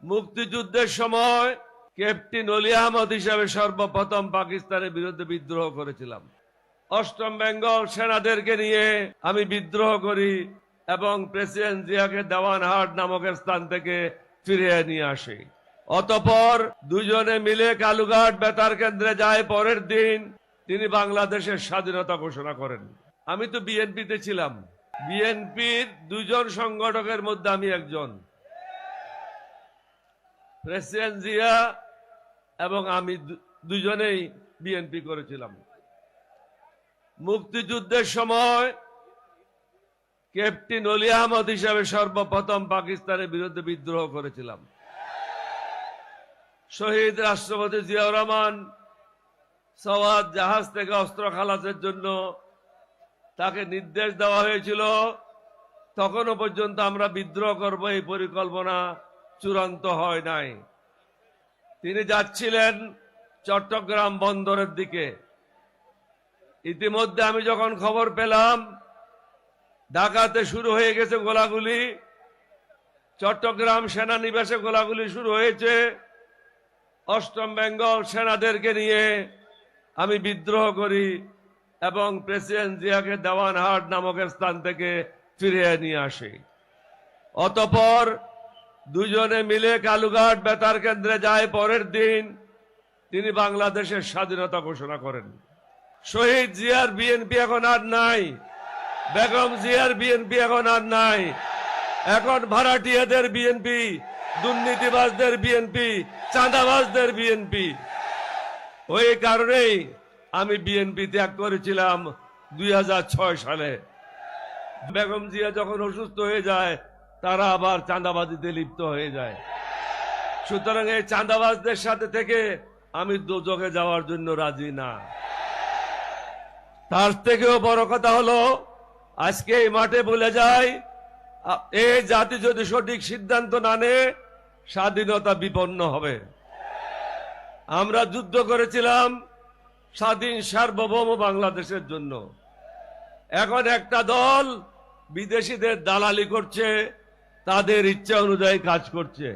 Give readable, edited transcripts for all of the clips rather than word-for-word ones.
মুক্তিযুদ্ধের সময় ক্যাপ্টেন অলি আহমদ হিসাবে সর্বপ্রথম পাকিস্তানের বিরুদ্ধে বিদ্রোহ করেছিলাম। অষ্টম বেঙ্গল সেনাদেরকে নিয়ে আমি বিদ্রোহ করি এবং প্রেসিডেন্ট জিয়াকে দেওয়ানহাট নামক স্থান থেকে ফিরিয়ে নিয়ে আসি। অতঃপর দুজনে মিলে কালুঘাট বেতার কেন্দ্রে যায়। পরের দিন তিনি বাংলাদেশের স্বাধীনতা ঘোষণা করেন। আমি তো বিএনপিতে ছিলাম। বিএনপির দুজন সংগঠকের মধ্যে আমি একজন। প্রেসিডেন্ট জিয়া এবং আমি দুজনেই বিএনপি করেছিলাম। মুক্তিযুদ্ধের সময় ক্যাপ্টেন অলি আহমদ হিসাবে সর্বপ্রথম পাকিস্তানের বিরুদ্ধে বিদ্রোহ করেছিলাম। শহীদ রাষ্ট্রপতি জিয়াউর রহমান সওয়াত জাহাজ থেকে অস্ত্র খালাসের জন্য তাকে নির্দেশ দেওয়া হয়েছিল। তখনও পর্যন্ত আমরা বিদ্রোহ করব এই পরিকল্পনা চূড়ান্ত হয় নাই। তিনি যাচ্ছিলেন চট্টগ্রাম বন্দরের দিকে। ইতিমধ্যে আমি যখন খবর পেলাম ঢাকাতে শুরু হয়ে গেছে গোলাগুলি, চট্টগ্রাম সেনানিবাসে গোলাগুলি শুরু হয়েছে, অষ্টম বেঙ্গল সেনাদেরকে নিয়ে আমি বিদ্রোহ করি এবং প্রেসিডেন্ট জিয়াকে দেওয়ানহাট নামক স্থান থেকে ফিরিয়ে নিয়ে আসি। অতঃপর দুজনে মিলে কালুঘাট বেতার কেন্দ্রে যায়। পরের দিন তিনি বাংলাদেশের স্বাধীনতা ঘোষণা করেন। শহীদ জিয়ার বিএনপি এখন আর নাই, বেগম জিয়ার বিএনপি এখন আর নাই। এখন ভাড়াটিয়াদের বিএনপি, দুর্নীতিবাজদের বিএনপি, চাঁদাবাজদের বিএনপি। ওই কারণেই আমি বিএনপি ত্যাগ করেছিলাম 2006 সালে। বেগম জিয়া যখন অসুস্থ হয়ে যায় তারা আবার চাঁদাবাজিতে লিপ্ত হয়ে যায়। সুতরাং এই চাঁদাবাজদের সাথে থেকে আমি দোজখে যাওয়ার জন্য রাজি না। তার থেকেও বড় কথা হলো আজকে এই মাঠে বলে যায়, এই জাতি যদি সঠিক সিদ্ধান্ত না নেয় স্বাধীনতা বিপন্ন হবে। আমরা যুদ্ধ করেছিলাম স্বাধীন সার্বভৌম বাংলাদেশের জন্য। এখন একটা দল বিদেশিদের দালালি করছে, তাদের ইচ্ছা অনুযায়ী কাজ করছে,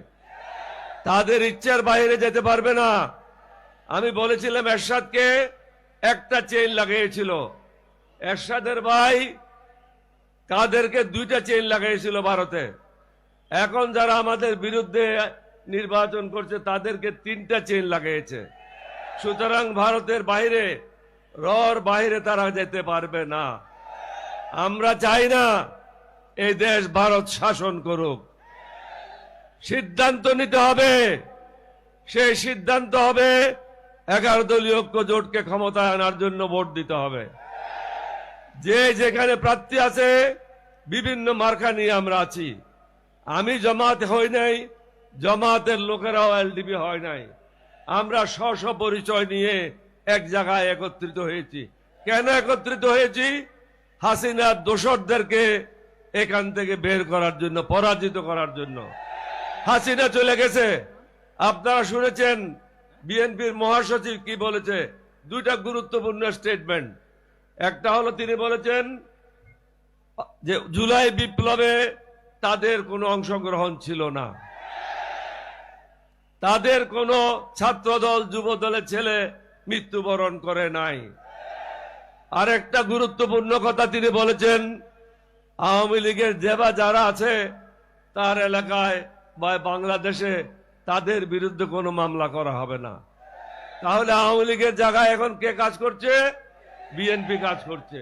তাদের ইচ্ছার বাইরে যেতে পারবে না। আমি বলেছিলাম এরশাদকে একটা চেইন লাগিয়েছিল, এরশাদের ভাই কাদেরকে 2টা চেইন লাগাইছিল ভারতে। এখন যারা আমাদের বিরুদ্ধে নির্বাচন করছে তাদেরকে 3টা চেইন লাগাইছে। সুতরাং ভারতের বাইরে, রর বাইরে তারা যেতে পারবে না। আমরা চাই না এই দেশ ভারত শাসন করুক। সিদ্ধান্ত নিতে হবে, সেই সিদ্ধান্ত হবে 11 দলীয় ঐক্য জোটকে ক্ষমতায় আনার জন্য ভোট দিতে হবে। যে যেখানে প্রার্থী আছে বিভিন্ন মার্কা নিয়ে আমরা আছি। আমি জামাত হই নাই, জামাতের লোকেরাও এলডিপি হয় নাই। আমরা স্ব পরিচয় নিয়ে এক জায়গায় একত্রিত হয়েছি। কেন একত্রিত হয়েছি? হাসিনার দোসরদেরকে এখান থেকে বের করার জন্য, পরাজিত করার জন্য। হাসিনা চলে গেছে, আপনারা শুনেছেন বিএনপির মহাসচিব কি বলেছে। 2টা গুরুত্বপূর্ণ স্টেটমেন্ট। একটা হলো তিনি বলেছেন যে জুলাই বিপ্লবে তাদের কোনো অংশগ্রহণ ছিল না, তাদের কোনো ছাত্রদল যুবদলের ছেলে মৃত্যুবরণ করে নাই। আরেকটা গুরুত্বপূর্ণ কথা তিনি বলেছেন, আওয়ামী লীগের যারা আছে তার এলাকায় বা বাংলাদেশে তাদের বিরুদ্ধে কোনো মামলা করা হবে না। তাহলে আওয়ামী লীগের জায়গায় এখন কে কাজ করছে? বিএনপি কাজ করছে।